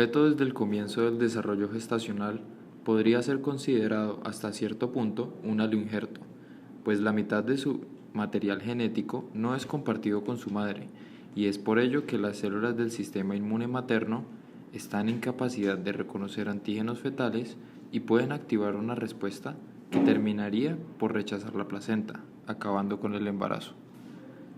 feto desde el comienzo del desarrollo gestacional podría ser considerado hasta cierto punto un aloinjerto, pues la mitad de su material genético no es compartido con su madre, y es por ello que las células del sistema inmune materno están en capacidad de reconocer antígenos fetales y pueden activar una respuesta que terminaría por rechazar la placenta, acabando con el embarazo.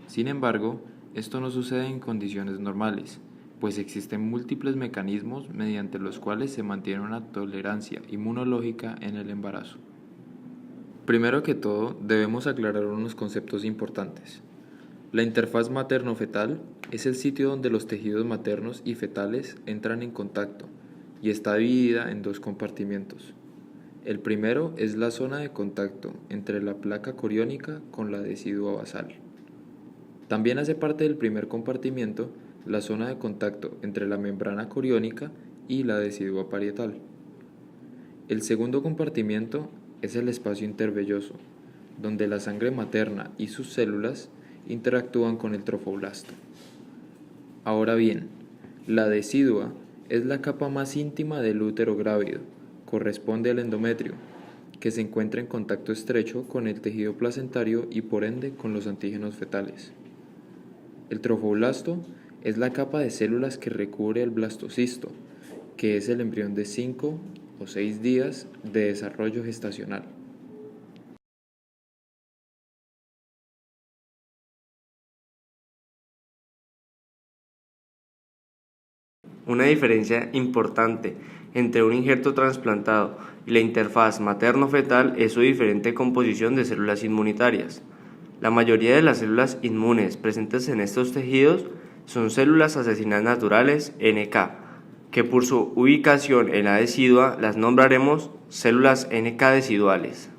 Sin embargo, esto no sucede en condiciones normales, pues existen múltiples mecanismos mediante los cuales se mantiene una tolerancia inmunológica en el embarazo. Primero que todo, debemos aclarar unos conceptos importantes. La interfaz materno-fetal es el sitio donde los tejidos maternos y fetales entran en contacto y está dividida en dos compartimientos. El primero es la zona de contacto entre la placa coriónica con la decidua basal. También hace parte del primer compartimiento la zona de contacto entre la membrana coriónica y la decidua parietal. El segundo compartimiento es el espacio intervelloso, donde la sangre materna y sus células interactúan con el trofoblasto. Ahora bien, la decidua es la capa más íntima del útero grávido, corresponde al endometrio, que se encuentra en contacto estrecho con el tejido placentario y por ende con los antígenos fetales. El trofoblasto es la capa de células que recubre el blastocisto, que es el embrión de 5 o 6 días de desarrollo gestacional. Una diferencia importante entre un injerto trasplantado y la interfaz materno-fetal es su diferente composición de células inmunitarias. La mayoría de las células inmunes presentes en estos tejidos son células asesinas naturales NK, que por su ubicación en la decidua las nombraremos células NK deciduales.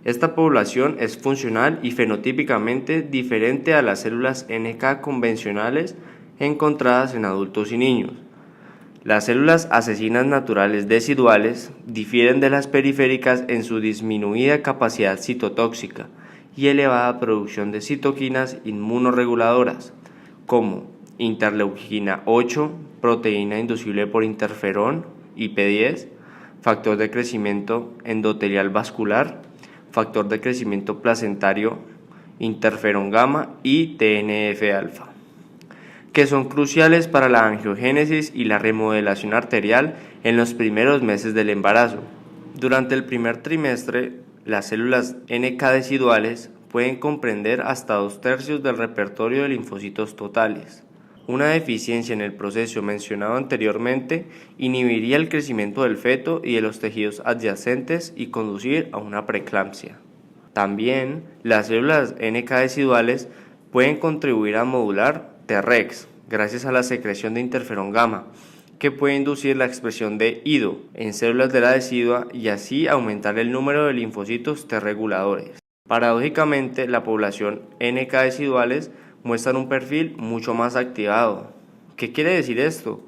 Esta población es funcional y fenotípicamente diferente a las células NK convencionales encontradas en adultos y niños. Las células asesinas naturales deciduales difieren de las periféricas en su disminuida capacidad citotóxica y elevada producción de citoquinas inmunorreguladoras, como interleuquina 8, proteína inducible por interferón, IP10, factor de crecimiento endotelial vascular, factor de crecimiento placentario, interferón gamma y TNF-alfa, que son cruciales para la angiogénesis y la remodelación arterial en los primeros meses del embarazo. Durante el primer trimestre, las células NK deciduales pueden comprender hasta 2/3 del repertorio de linfocitos totales. Una deficiencia en el proceso mencionado anteriormente inhibiría el crecimiento del feto y de los tejidos adyacentes y conducir a una preeclampsia. También, las células NK deciduales pueden contribuir a modular Tregs gracias a la secreción de interferón gamma, que puede inducir la expresión de IDO en células de la decidua y así aumentar el número de linfocitos T reguladores. Paradójicamente, la población NK deciduales muestran un perfil mucho más activado. ¿Qué quiere decir esto?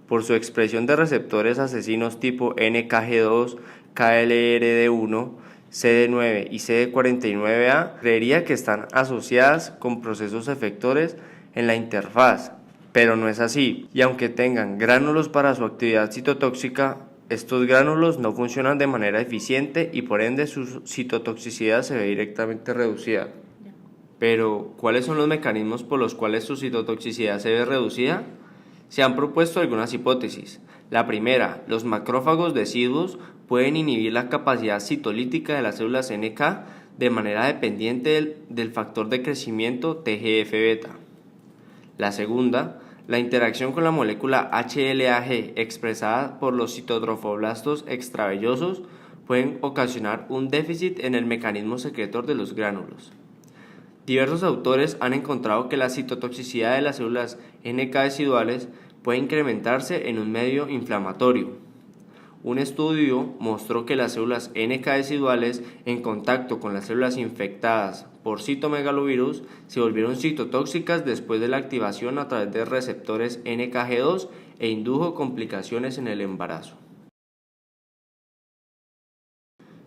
Por su expresión de receptores asesinos tipo NKG2, KLRD1, CD9 y CD49A, creería que están asociadas con procesos efectores en la interfaz, pero no es así, y aunque tengan gránulos para su actividad citotóxica, estos gránulos no funcionan de manera eficiente y por ende su citotoxicidad se ve directamente reducida. Pero, ¿cuáles son los mecanismos por los cuales su citotoxicidad se ve reducida? Se han propuesto algunas hipótesis. La primera, los macrófagos deciduos pueden inhibir la capacidad citolítica de las células NK de manera dependiente del factor de crecimiento TGF-beta. La segunda, la interacción con la molécula HLA-G expresada por los citotrofoblastos extravellosos pueden ocasionar un déficit en el mecanismo secretor de los gránulos. Diversos autores han encontrado que la citotoxicidad de las células NK deciduales puede incrementarse en un medio inflamatorio. Un estudio mostró que las células NK deciduales en contacto con las células infectadas por citomegalovirus se volvieron citotóxicas después de la activación a través de receptores NKG2 e indujo complicaciones en el embarazo.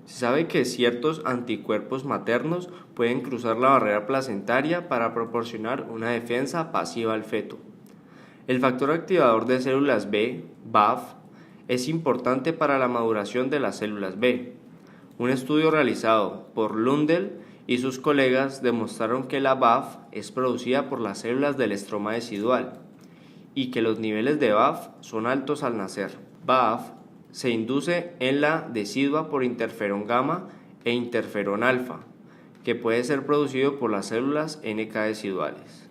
Se sabe que ciertos anticuerpos maternos pueden cruzar la barrera placentaria para proporcionar una defensa pasiva al feto. El factor activador de células B, BAF, es importante para la maduración de las células B. Un estudio realizado por Lundell y sus colegas demostraron que la BAF es producida por las células del estroma decidual y que los niveles de BAF son altos al nacer. BAF se induce en la decidua por interferón gamma e interferón alfa, que puede ser producido por las células NK deciduales.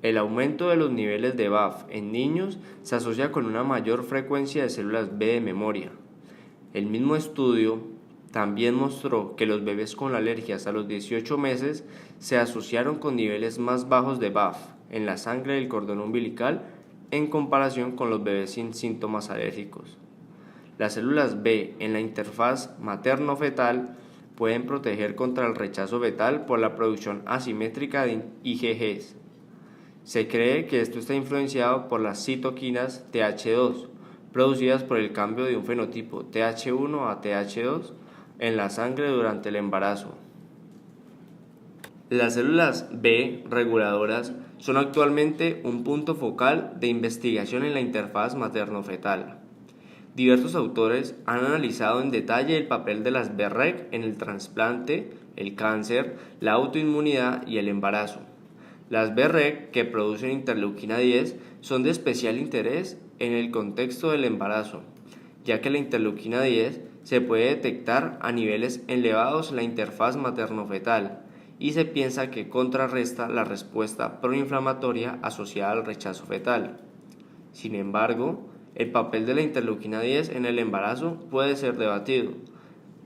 El aumento de los niveles de BAF en niños se asocia con una mayor frecuencia de células B de memoria. El mismo estudio también mostró que los bebés con alergias a los 18 meses se asociaron con niveles más bajos de BAF en la sangre del cordón umbilical en comparación con los bebés sin síntomas alérgicos. Las células B en la interfaz materno-fetal pueden proteger contra el rechazo fetal por la producción asimétrica de IgGs. Se cree que esto está influenciado por las citoquinas Th2, producidas por el cambio de un fenotipo Th1 a Th2 en la sangre durante el embarazo. Las células B reguladoras son actualmente un punto focal de investigación en la interfaz materno-fetal. Diversos autores han analizado en detalle el papel de las BREC en el trasplante, el cáncer, la autoinmunidad y el embarazo. Las BREC que producen interleuquina 10 son de especial interés en el contexto del embarazo, ya que la interleuquina 10 se puede detectar a niveles elevados en la interfaz materno-fetal y se piensa que contrarresta la respuesta proinflamatoria asociada al rechazo fetal. Sin embargo, el papel de la interleuquina 10 en el embarazo puede ser debatido,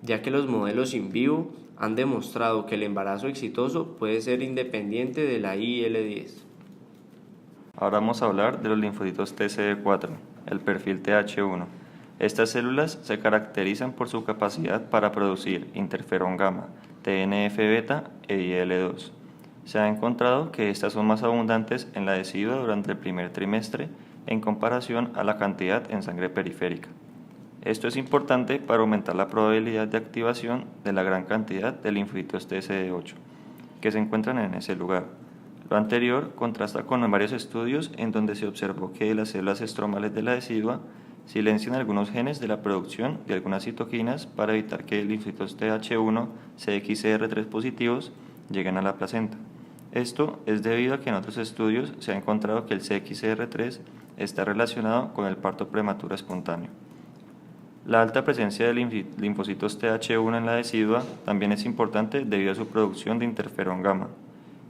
ya que los modelos in vivo han demostrado que el embarazo exitoso puede ser independiente de la IL-10. Ahora vamos a hablar de los linfocitos TCD4, el perfil Th1. Estas células se caracterizan por su capacidad para producir interferón gamma, TNF-beta e IL-2. Se ha encontrado que estas son más abundantes en la decidua durante el primer trimestre en comparación a la cantidad en sangre periférica. Esto es importante para aumentar la probabilidad de activación de la gran cantidad de linfocitos TCD8 que se encuentran en ese lugar. Lo anterior contrasta con varios estudios en donde se observó que las células estromales de la decidua silencian algunos genes de la producción de algunas citoquinas para evitar que linfocitos Th1, CXCR3 positivos lleguen a la placenta. Esto es debido a que en otros estudios se ha encontrado que el CXCR3 está relacionado con el parto prematuro espontáneo. La alta presencia de linfocitos Th1 en la decidua también es importante debido a su producción de interferón gamma,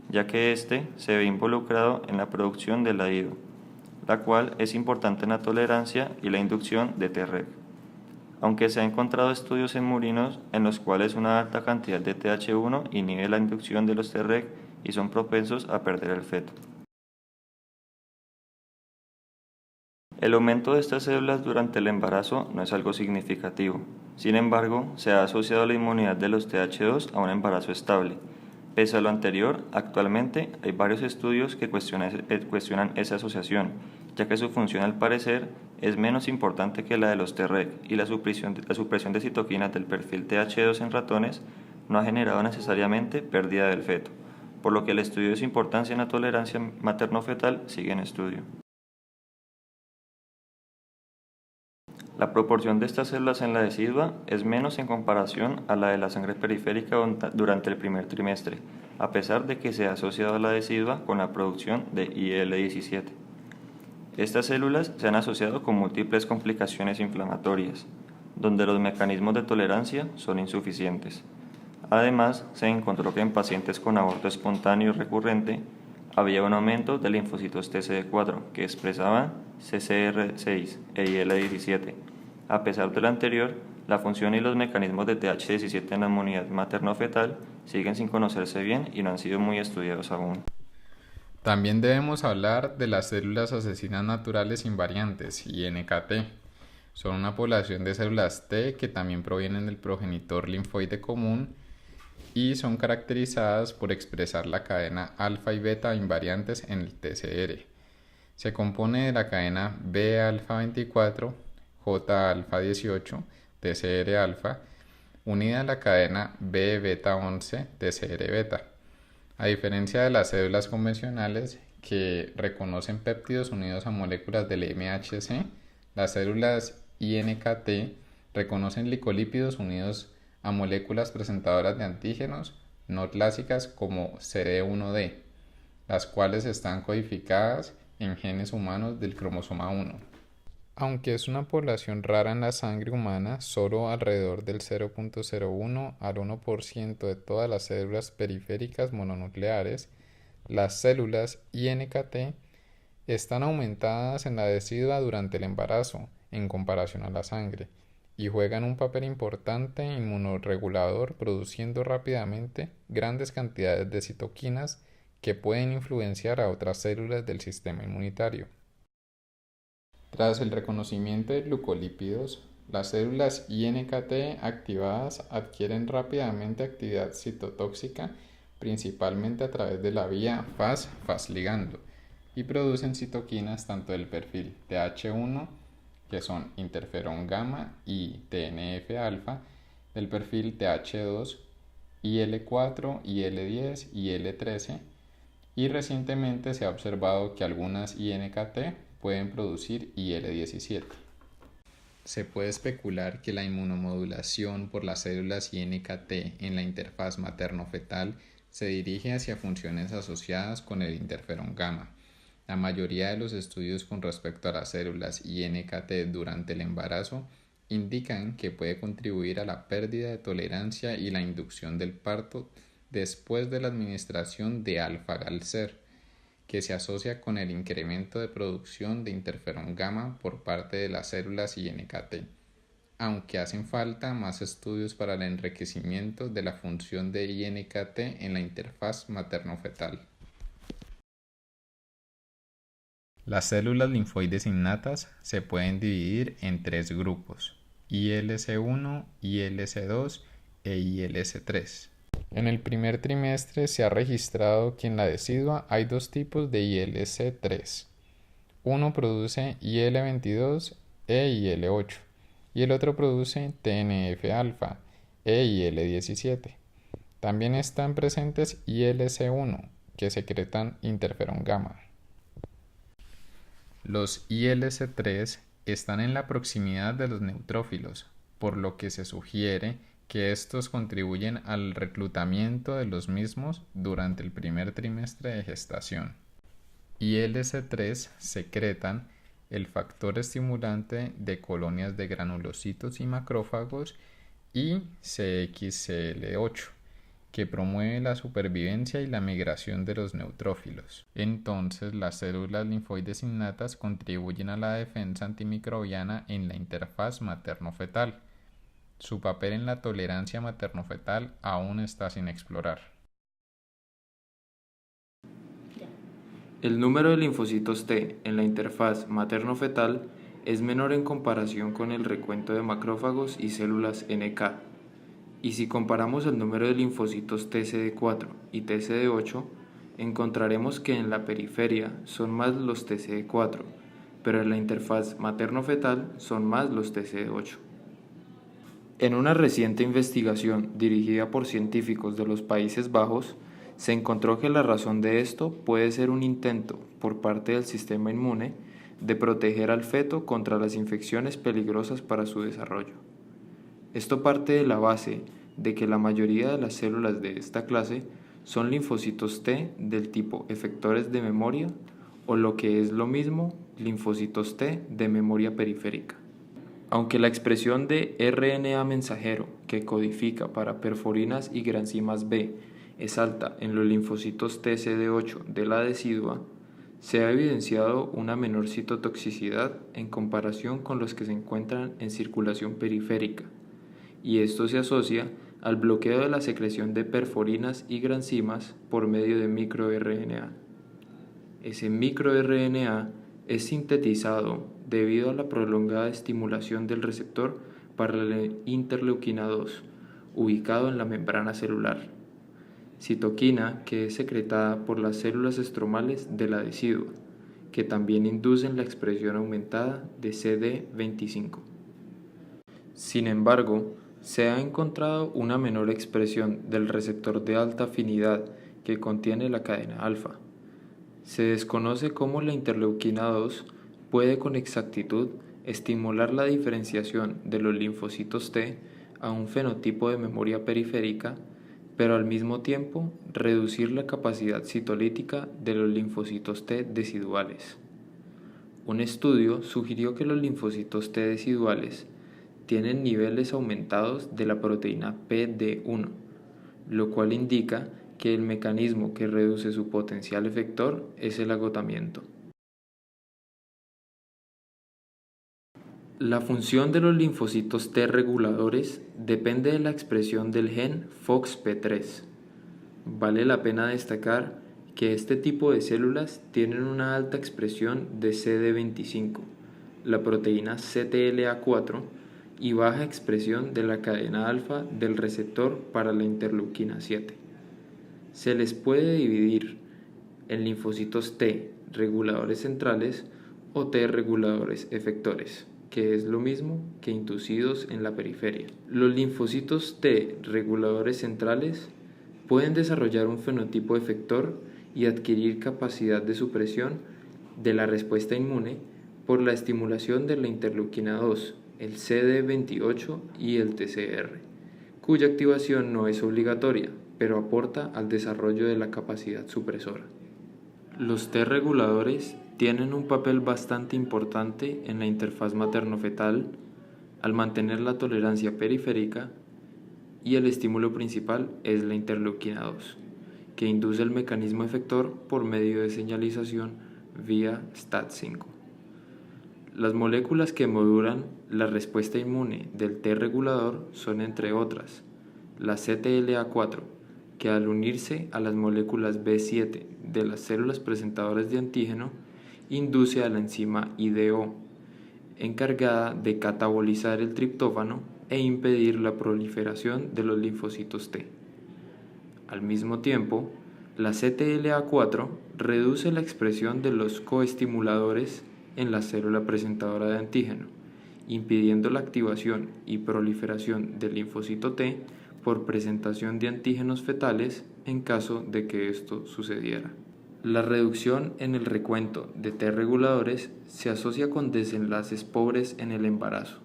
ya que este se ve involucrado en la producción de la IDO, la cual es importante en la tolerancia y la inducción de Treg. Aunque se han encontrado estudios en murinos en los cuales una alta cantidad de Th1 inhibe la inducción de los Treg y son propensos a perder el feto. El aumento de estas células durante el embarazo no es algo significativo. Sin embargo, se ha asociado la inmunidad de los Th2 a un embarazo estable. Pese a lo anterior, actualmente hay varios estudios que cuestionan esa asociación, ya que su función al parecer es menos importante que la de los Treg y la supresión de citoquinas del perfil Th2 en ratones no ha generado necesariamente pérdida del feto, por lo que el estudio de su importancia en la tolerancia materno-fetal sigue en estudio. La proporción de estas células en la decidua es menos en comparación a la de la sangre periférica durante el primer trimestre, a pesar de que se ha asociado a la decidua con la producción de IL-17. Estas células se han asociado con múltiples complicaciones inflamatorias, donde los mecanismos de tolerancia son insuficientes. Además, se encontró que en pacientes con aborto espontáneo recurrente había un aumento de linfocitos TCD4 que expresaban CCR6 e IL-17. A pesar de lo anterior, la función y los mecanismos de Th17 en la inmunidad materno-fetal siguen sin conocerse bien y no han sido muy estudiados aún. También debemos hablar de las células asesinas naturales invariantes, INKT. Son una población de células T que también provienen del progenitor linfoide común y son caracterizadas por expresar la cadena alfa y beta invariantes en el TCR. Se compone de la cadena B alfa 24, J alfa 18, TCR alfa, unida a la cadena B beta 11, TCR beta. A diferencia de las células convencionales que reconocen péptidos unidos a moléculas del MHC. Las células INKT reconocen glicolípidos unidos a moléculas presentadoras de antígenos no clásicas como CD1D, las cuales están codificadas en genes humanos del cromosoma 1. Aunque es una población rara en la sangre humana, solo alrededor del 0.01 al 1% de todas las células periféricas mononucleares, las células INKT, están aumentadas en la decidua durante el embarazo en comparación a la sangre y juegan un papel importante inmunorregulador, produciendo rápidamente grandes cantidades de citoquinas que pueden influenciar a otras células del sistema inmunitario. Tras el reconocimiento de glucolípidos, las células INKT activadas adquieren rápidamente actividad citotóxica, principalmente a través de la vía Fas ligando, y producen citoquinas tanto del perfil TH1, que son interferón gamma y TNF-alfa, del perfil TH2, IL4, IL10 y IL13, y recientemente se ha observado que algunas INKT pueden producir IL17. Se puede especular que la inmunomodulación por las células INKT en la interfaz materno-fetal se dirige hacia funciones asociadas con el interferón gamma. La mayoría de los estudios con respecto a las células INKT durante el embarazo indican que puede contribuir a la pérdida de tolerancia y la inducción del parto después de la administración de alfa-galcer, que se asocia con el incremento de producción de interferón gamma por parte de las células INKT, aunque hacen falta más estudios para el enriquecimiento de la función de INKT en la interfaz materno-fetal. Las células linfoides innatas se pueden dividir en tres grupos: ILC1, ILC2 e ILC3. En el primer trimestre se ha registrado que en la decidua hay dos tipos de ILC3. Uno produce IL22 e IL8 y el otro produce TNF-alfa e IL17. También están presentes ILC1, que secretan interferón gamma. Los ILC3 están en la proximidad de los neutrófilos, por lo que se sugiere que estos contribuyen al reclutamiento de los mismos durante el primer trimestre de gestación. ILC3 secretan el factor estimulante de colonias de granulocitos y macrófagos y CXCL8, que promueve la supervivencia y la migración de los neutrófilos. Entonces, las células linfoides innatas contribuyen a la defensa antimicrobiana en la interfaz materno-fetal. Su papel en la tolerancia materno-fetal aún está sin explorar. El número de linfocitos T en la interfaz materno-fetal es menor en comparación con el recuento de macrófagos y células NK. Y si comparamos el número de linfocitos TCD4 y TCD8, encontraremos que en la periferia son más los TCD4, pero en la interfaz materno-fetal son más los TCD8. En una reciente investigación dirigida por científicos de los Países Bajos, se encontró que la razón de esto puede ser un intento por parte del sistema inmune de proteger al feto contra las infecciones peligrosas para su desarrollo. Esto parte de la base de que la mayoría de las células de esta clase son linfocitos T del tipo efectores de memoria o lo que es lo mismo, linfocitos T de memoria periférica. Aunque la expresión de RNA mensajero que codifica para perforinas y granzimas B es alta en los linfocitos TCD8 de la decidua, se ha evidenciado una menor citotoxicidad en comparación con los que se encuentran en circulación periférica, y esto se asocia al bloqueo de la secreción de perforinas y granzimas por medio de microRNA. Ese microRNA es sintetizado debido a la prolongada estimulación del receptor para la interleuquina 2, ubicado en la membrana celular, citoquina que es secretada por las células estromales de la decidua, que también inducen la expresión aumentada de CD25. Sin embargo, se ha encontrado una menor expresión del receptor de alta afinidad que contiene la cadena alfa. Se desconoce cómo la interleuquina 2 puede con exactitud estimular la diferenciación de los linfocitos T a un fenotipo de memoria periférica, pero al mismo tiempo reducir la capacidad citolítica de los linfocitos T deciduales. Un estudio sugirió que los linfocitos T deciduales tienen niveles aumentados de la proteína PD1, lo cual indica que el mecanismo que reduce su potencial efector es el agotamiento. La función de los linfocitos T reguladores depende de la expresión del gen FOXP3. Vale la pena destacar que este tipo de células tienen una alta expresión de CD25, la proteína CTLA4, y baja expresión de la cadena alfa del receptor para la interleuquina 7. Se les puede dividir en linfocitos T reguladores centrales o T reguladores efectores, que es lo mismo que inducidos en la periferia. Los linfocitos T reguladores centrales pueden desarrollar un fenotipo efector y adquirir capacidad de supresión de la respuesta inmune por la estimulación de la interleuquina 2, el CD28 y el TCR, cuya activación no es obligatoria, pero aporta al desarrollo de la capacidad supresora. Los T reguladores tienen un papel bastante importante en la interfaz materno-fetal al mantener la tolerancia periférica, y el estímulo principal es la interleuquina 2, que induce el mecanismo efector por medio de señalización vía STAT5. Las moléculas que modulan la respuesta inmune del T regulador son, entre otras, la CTLA4, que al unirse a las moléculas B7 de las células presentadoras de antígeno, induce a la enzima IDO, encargada de catabolizar el triptófano e impedir la proliferación de los linfocitos T. Al mismo tiempo, la CTLA4 reduce la expresión de los coestimuladores en la célula presentadora de antígeno, impidiendo la activación y proliferación del linfocito T por presentación de antígenos fetales en caso de que esto sucediera. La reducción en el recuento de T reguladores se asocia con desenlaces pobres en el embarazo.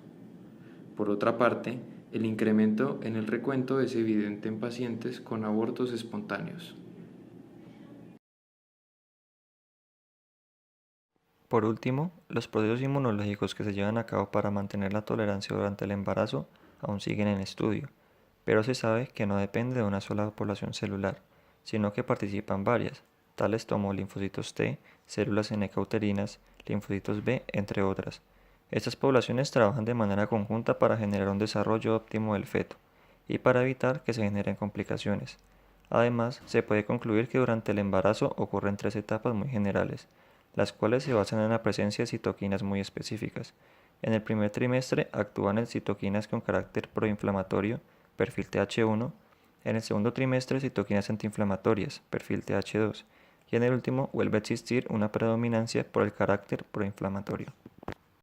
Por otra parte, el incremento en el recuento es evidente en pacientes con abortos espontáneos. Por último, los procesos inmunológicos que se llevan a cabo para mantener la tolerancia durante el embarazo aún siguen en estudio, pero se sabe que no depende de una sola población celular, sino que participan varias, tales como linfocitos T, células NK uterinas, linfocitos B, entre otras. Estas poblaciones trabajan de manera conjunta para generar un desarrollo óptimo del feto y para evitar que se generen complicaciones. Además, se puede concluir que durante el embarazo ocurren 3 etapas muy generales, las cuales se basan en la presencia de citoquinas muy específicas. En el primer trimestre actúan en citoquinas con carácter proinflamatorio, perfil Th1, en el segundo trimestre citoquinas antiinflamatorias, perfil Th2, y en el último vuelve a existir una predominancia por el carácter proinflamatorio.